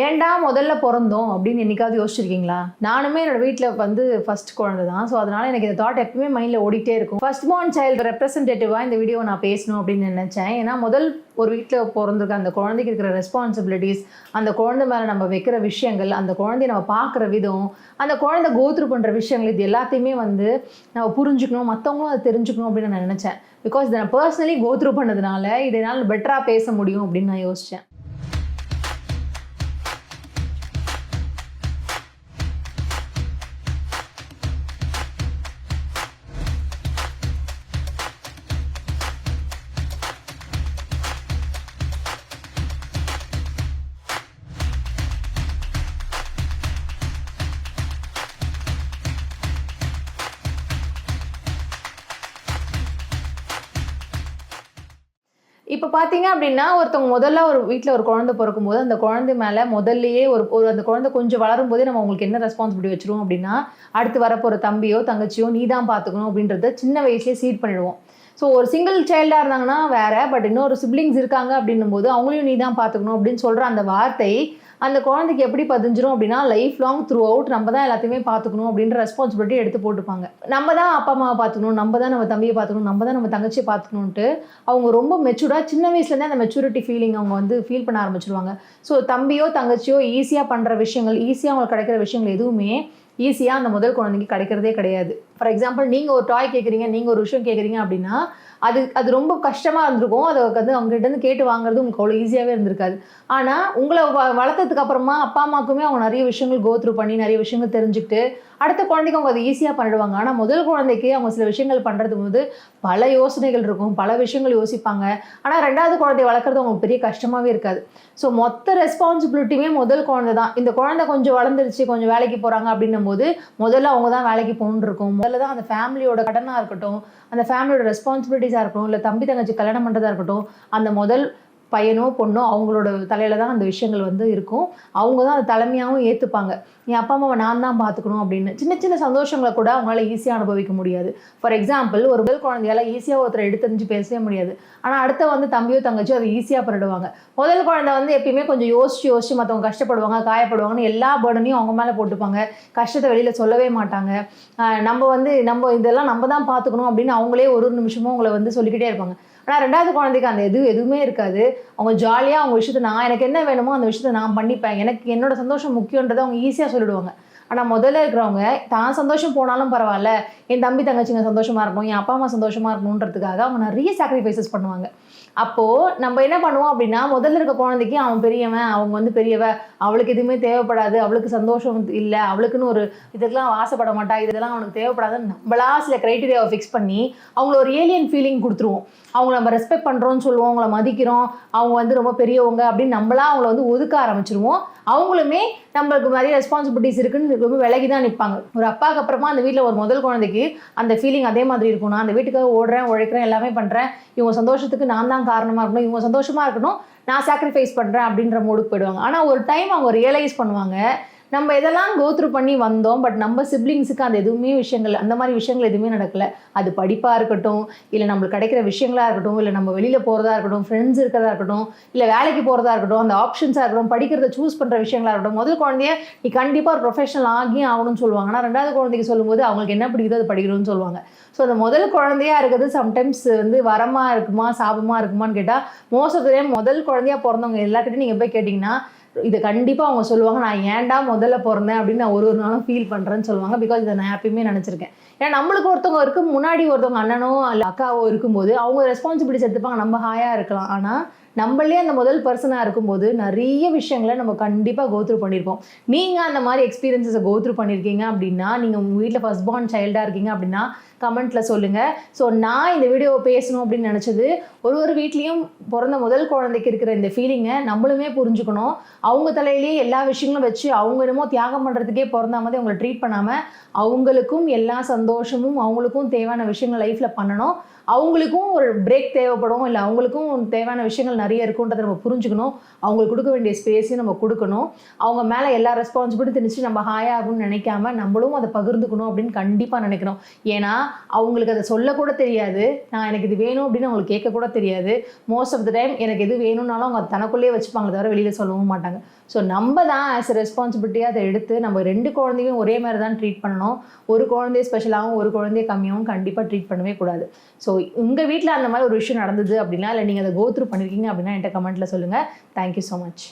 ஏன்டா முதல்ல பிறந்தோம் அப்படின்னு என்னைக்காவது யோசிச்சிருக்கீங்களா? நானுமே என்னோட வீட்டில் வந்து ஃபர்ஸ்ட் குழந்தை தான். ஸோ அதனால எனக்கு இந்த தாட் எப்பவுமே மைண்டில் ஓடிட்டே இருக்கும். ஃபர்ஸ்ட் பார்ன் சைல்டு ரெப்ரஸன்டேட்டிவாக இந்த வீடியோ நான் பேசணும் அப்படின்னு நினச்சேன். ஏன்னா முதல் ஒரு வீட்டில் பிறந்திருக்க அந்த குழந்தைக்கு இருக்கிற ரெஸ்பான்சிபிலிட்டிஸ், அந்த குழந்தை மேலே நம்ம வைக்கிற விஷயங்கள், அந்த குழந்தைய நம்ம பார்க்குற விதம், அந்த குழந்தை கோத்ரூ பண்ணுற விஷயங்கள், இது எல்லாத்தையுமே வந்து நம்ம புரிஞ்சுக்கணும், மற்றவங்களும் அதை தெரிஞ்சுக்கணும் அப்படின்னு நான் நினச்சேன். பிகாஸ் இதை நான் பர்சனலி கோத்ரூ பண்ணதுனால இதனால் பெட்டராக பேச முடியும் அப்படின்னு நான் யோசித்தேன். இப்போ பார்த்தீங்க அப்படின்னா, ஒருத்தவங்க முதல்ல ஒரு வீட்டில் ஒரு குழந்தை பிறக்கும்போது, அந்த குழந்தை மேலே முதல்லயே ஒரு அந்த குழந்தை கொஞ்சம் வளரும்போதே நம்ம அவங்களுக்கு என்ன ரெஸ்பான்சிபிலிட்டி வச்சுருவோம் அப்படின்னா, அடுத்து வரப்போகிற தம்பியோ தங்கச்சியோ நீ தான் பார்த்துக்கணும் அப்படின்றத சின்ன வயசுலேயே சீட் பண்ணிடுவோம். ஸோ ஒரு சிங்கிள் சைல்டாக இருந்தாங்கன்னா வேற, பட் இன்னொரு சிப்ளிங்ஸ் இருக்காங்க அப்படின்னும்போது அவங்களையும் நீ தான் பார்த்துக்கணும் அப்படின்னு சொல்கிற அந்த வார்த்தை அந்த குழந்தைக்கு எப்படி பதிஞ்சிரும் அப்படின்னா, லைஃப் லாங் த்ரூ அவுட் நம்ம தான் எல்லாத்தையுமே பார்த்துக்கணும் அப்படின்ற ரெஸ்பான்சிபிலிட்டி எடுத்து போட்டுப்பாங்க. நம்ம தான் அப்பா அம்மாவை பார்த்துக்கணும், நம்ம தான் நம்ம தம்பியை பார்த்துக்கணும், நம்ம தான் நம்ம தங்கச்சியை பார்த்துக்கணுன்ட்டு அவங்க ரொம்ப மெச்சூர்டாக சின்ன வயசுலேருந்தே அந்த மெச்சூரிட்டி ஃபீலிங் அவங்க வந்து ஃபீல் பண்ண ஆரம்பிச்சிருவாங்க. ஸோ தம்பியோ தங்கச்சியோ ஈஸியாக பண்ணுற விஷயங்கள், ஈஸியாக அவங்களுக்கு கிடைக்கிற விஷயங்கள் எதுவுமே ஈஸியாக அந்த முதல் குழந்தைக்கு கிடைக்கிறதே கிடையாது. ஃபார் எக்ஸாம்பிள், நீங்கள் ஒரு டாய் கேட்குறீங்க, நீங்கள் ஒரு விஷயம் கேட்குறீங்க அப்படின்னா அது ரொம்ப கஷ்டமாக இருந்திருக்கும். அதை வந்து அவங்ககிட்டருந்து கேட்டு வாங்குறது உங்களுக்கு அவ்வளோ ஈஸியாகவே இருந்திருக்காது. ஆனால் உங்களை வளர்த்ததுக்கு அப்புறமா அப்பா அம்மாவுக்குமே அவங்க நிறைய விஷயங்கள் கோத்ரூ பண்ணி நிறைய விஷயங்கள் தெரிஞ்சுக்கிட்டு அடுத்த குழந்தைக்கு அவங்க அதை ஈஸியாக பண்ணிடுவாங்க. ஆனால் முதல் குழந்தைக்கு அவங்க சில விஷயங்கள் பண்ணுறது போது பல யோசனைகள் இருக்கும், பல விஷயங்கள் யோசிப்பாங்க. ஆனால் ரெண்டாவது குழந்தைய வளர்க்குறது அவங்களுக்கு பெரிய கஷ்டமாகவே இருக்காது. ஸோ மொத்த ரெஸ்பான்சிபிலிட்டியுமே முதல் குழந்தை தான். இந்த குழந்தை கொஞ்சம் வளர்ந்துருச்சு, கொஞ்சம் வேலைக்கு போகிறாங்க அப்படின்னும் போது முதல்ல அவங்க தான் வேலைக்கு போகணுன்னு இருக்கும். முதல்ல தான் அந்த ஃபேமிலியோட கடனாக இருக்கட்டும், அந்த ஃபேமிலியோட ரெஸ்பான்சிபிலிட்டிஸாக இருக்கட்டும், இல்லை தம்பி தங்கச்சி கல்யாணம் பண்ணுறதா இருக்கட்டும், அந்த முதல் பையனோ பொண்ணோ அவங்களோட தலையில தான் அந்த விஷயங்கள் வந்து இருக்கும். அவங்க தான் அதை தலைமையாகவும் ஏற்றுப்பாங்க. என் அப்பா அம்மாவை நான் தான் பார்த்துக்கணும் அப்படின்னு. சின்ன சின்ன சந்தோஷங்களை கூட அவங்களால ஈஸியாக அனுபவிக்க முடியாது. ஃபார் எக்ஸாம்பிள், ஒரு முதல் குழந்தையால ஈஸியாக ஒருத்தரை எடுத்தறிஞ்சு பேசவே முடியாது. ஆனால் அடுத்த வந்து தம்பியோ தங்கச்சியோ அதை ஈஸியாக பண்ணிடுவாங்க. முதல் குழந்தை வந்து எப்பயுமே கொஞ்சம் யோசிச்சு மற்றவங்க கஷ்டப்படுவாங்க, காயப்படுவாங்கன்னு எல்லா பேர்டனையும் அவங்க மேலே போட்டுப்பாங்க. கஷ்டத்தை வெளியில் சொல்லவே மாட்டாங்க. நம்ம இதெல்லாம் நம்ம தான் பார்த்துக்கணும் அப்படின்னு அவங்களே ஒரு நிமிஷமும் அவங்கள வந்து சொல்லிக்கிட்டே இருப்பாங்க. ஆனால் ரெண்டாவது குழந்தைக்கு அந்த எதுவுமே இருக்காது. அவங்க ஜாலியாக அவங்க விஷயத்தை எனக்கு என்ன வேணுமோ அந்த விஷயத்தை நான் பண்ணிப்பேன், எனக்கு என்னோட சந்தோஷம் முக்கியன்றதை அவங்க ஈஸியாக சொல்லிடுவாங்க. ஆனால் முதல்ல இருக்கிறவங்க தான் சந்தோஷம் போனாலும் பரவாயில்ல, என் தம்பி தங்கச்சிங்க சந்தோஷமாக இருக்கணும், என் அப்பா அம்மா சந்தோஷமாக இருக்கணுன்றதுக்காக அவங்க நிறைய சாக்ரிஃபைசஸ் பண்ணுவாங்க. அப்போது நம்ம என்ன பண்ணுவோம் அப்படின்னா, முதல்ல இருக்க குழந்தைக்கு அவன் பெரியவன், அவங்க வந்து பெரியவ, அவளுக்கு எதுவுமே தேவைப்படாது, அவளுக்கு சந்தோஷம் இல்லை, அவளுக்குன்னு ஒரு இதுக்கெல்லாம் ஆசைப்பட மாட்டா, இதெல்லாம் அவனுக்கு தேவைப்படாதுன்னு நம்மளா சில க்ரைட்டீரியாவை ஃபிக்ஸ் பண்ணி அவங்கள ஒரு ஏலியன் ஃபீலிங் கொடுத்துருவோம். அவங்கள நம்ம ரெஸ்பெக்ட் பண்ணுறோன்னு சொல்லுவோம், அவங்கள மதிக்கிறோம், அவங்க வந்து ரொம்ப பெரியவங்க அப்படின்னு நம்மளா அவங்கள வந்து ஒதுக்க ஆரம்பிச்சிருவோம். அவங்களுமே நம்மளுக்கு நிறைய ரெஸ்பான்சிபிலிட்டிஸ் இருக்குன்னு ரொம்ப விலகி தான் நிற்பாங்க. ஒரு அப்பாவுக்கு அப்புறமா அந்த வீட்டில் ஒரு முதல் குழந்தைக்கு அந்த ஃபீலிங் அதே மாதிரி இருக்கும். நான் அந்த வீட்டுக்காக ஓடுறேன், உழைக்கிறேன், எல்லாமே பண்ணுறேன், இவங்க சந்தோஷத்துக்கு நான் தான் காரணமாக இருக்கணும், இவங்க சந்தோஷமாக இருக்கணும், நான் சாக்ரிஃபைஸ் பண்ணுறேன் அப்படின்ற மூடுக்கு போயிடுவாங்க. ஆனால் ஒரு டைம் அவங்க ரியலைஸ் பண்ணுவாங்க, நம்ம இதெல்லாம் கோத்ரூ பண்ணி வந்தோம், பட் நம்ம சிப்ளிங்ஸுக்கு அந்த எதுவுமே விஷயங்கள், அந்த மாதிரி விஷயங்கள் எதுவுமே நடக்கலை. அது படிப்பாக இருக்கட்டும், இல்லை நம்மளுக்கு கிடைக்கிற விஷயங்களாக இருக்கட்டும், இல்லை நம்ம வெளியில் போகிறதா இருக்கட்டும், ஃப்ரெண்ட்ஸ் இருக்கிறதா இருக்கட்டும், இல்லை வேலைக்கு போகிறதா இருக்கட்டும், அந்த ஆப்ஷன்ஸாக இருக்கட்டும், படிக்கிறத சூஸ் பண்ணுற விஷயங்களாக இருக்கட்டும். முதல் குழந்தைய நீ கண்டிப்பாக ஒரு ப்ரொஃபஷனல் ஆகி ஆகணும்னு சொல்லுவாங்க. ஆனால் ரெண்டாவது குழந்தைக்கு சொல்லும்போது அவங்களுக்கு என்ன பிடிக்குதோ அது படிக்கணும்னு சொல்லுவாங்க. ஸோ அந்த முதல் குழந்தையாக இருக்கிறது சம்டைம்ஸ் வந்து வரமாக இருக்குமா சாபமாக இருக்குமான்னு கேட்டால், மோஸ்ட் ஆஃப் த டைம் முதல் குழந்தையாக பிறந்தவங்க எல்லாருக்கிட்டையும் நீங்கள் போய் கேட்டிங்கன்னா இதை கண்டிப்பாக அவங்க சொல்லுவாங்க, நான் ஏன்டா முதல்ல பிறந்தேன் அப்படின்னு நான் ஒரு நாளும் ஃபீல் பண்ணுறேன்னு சொல்லுவாங்க. பிகாஸ் இதை நான் எப்பயுமே நினச்சிருக்கேன். ஏன்னா நம்மளுக்கு ஒருத்தவங்க முன்னாடி ஒருத்தவங்க அண்ணனோ இல்லை அக்காவோ இருக்கும்போது அவங்க ரெஸ்பான்சிபிலிட்டிஸ் எடுத்துப்பாங்க, நம்ம ஹாயாக இருக்கலாம். ஆனால் நம்மளே அந்த முதல் பர்சனாக இருக்கும்போது நிறைய விஷயங்களை நம்ம கண்டிப்பாக கோத்ரூ பண்ணியிருப்போம். நீங்கள் அந்த மாதிரி எக்ஸ்பீரியன்ஸஸை கோத்ரூ பண்ணியிருக்கீங்க அப்படின்னா, நீங்கள் உங்கள் வீட்டில் ஃபர்ஸ்ட் பார்ன் சைல்டாக இருக்கீங்க அப்படின்னா கமெண்ட்டில் சொல்லுங்கள். ஸோ நான் இந்த வீடியோவை பேசணும் அப்படின்னு நினச்சது, ஒரு வீட்லேயும் பிறந்த முதல் குழந்தைக்கு இருக்கிற இந்த ஃபீலிங்கை நம்மளுமே புரிஞ்சுக்கணும். அவங்க தலையிலேயே எல்லா விஷயங்களும் வச்சு அவங்க என்னமோ தியாகம் பண்ணுறதுக்கே பிறந்த மாதிரி அவங்களை ட்ரீட் பண்ணாமல், அவங்களுக்கும் எல்லா சந்தோஷமும் அவங்களுக்கும் தேவையான விஷயங்கள் லைஃப்பில் பண்ணணும். அவங்களுக்கும் ஒரு பிரேக் தேவைப்படும், இல்லை அவங்களுக்கும் தேவையான விஷயங்கள் நிறைய இருக்குன்றதை நம்ம புரிஞ்சுக்கணும். அவங்களுக்கு கொடுக்க வேண்டிய ஸ்பேஸையும் நம்ம கொடுக்கணும். அவங்க மேலே எல்லா ரெஸ்பான்சிபிலிட்டி தெரிஞ்சு நம்ம ஹாயாகும்னு நினைக்காம நம்மளும் அதை பகிர்ந்துக்கணும் அப்படின்னு கண்டிப்பாக நினைக்கணும். ஏன்னா அவங்களுக்கு அதை சொல்லக்கூட தெரியாது, நான் எனக்கு இது வேணும் அப்படின்னு அவங்களுக்கு கேட்கக்கூட தெரியாது. மோஸ்ட் ஆஃப் த டைம் எனக்கு எது வேணும்னாலும் அவங்க தனக்குள்ளேயே வச்சுப்பாங்க தவிர வெளியில் சொல்லவும் மாட்டாங்க. ஸோ நம்ம தான் ஆஸ் எ ரெஸ்பான்சிபிலிட்டியாக அதை எடுத்து நம்ம 2 குழந்தையும் ஒரே மாதிரி தான் ட்ரீட் பண்ணணும். ஒரு குழந்தைய ஸ்பெஷலாகவும் ஒரு குழந்தைய கம்மியாகவும் கண்டிப்பாக ட்ரீட் பண்ணவே கூடாது. ஸோ உங்கள் வீட்டில் அந்த மாதிரி ஒரு விஷயம் நடந்தது அப்படின்னா, இல்லை நீங்கள் அதை கோ த்ரூ பண்ணியிருக்கீங்க அப்படின்னா என்கிட்ட கமெண்ட்டில் சொல்லுங்கள். Thank you so much.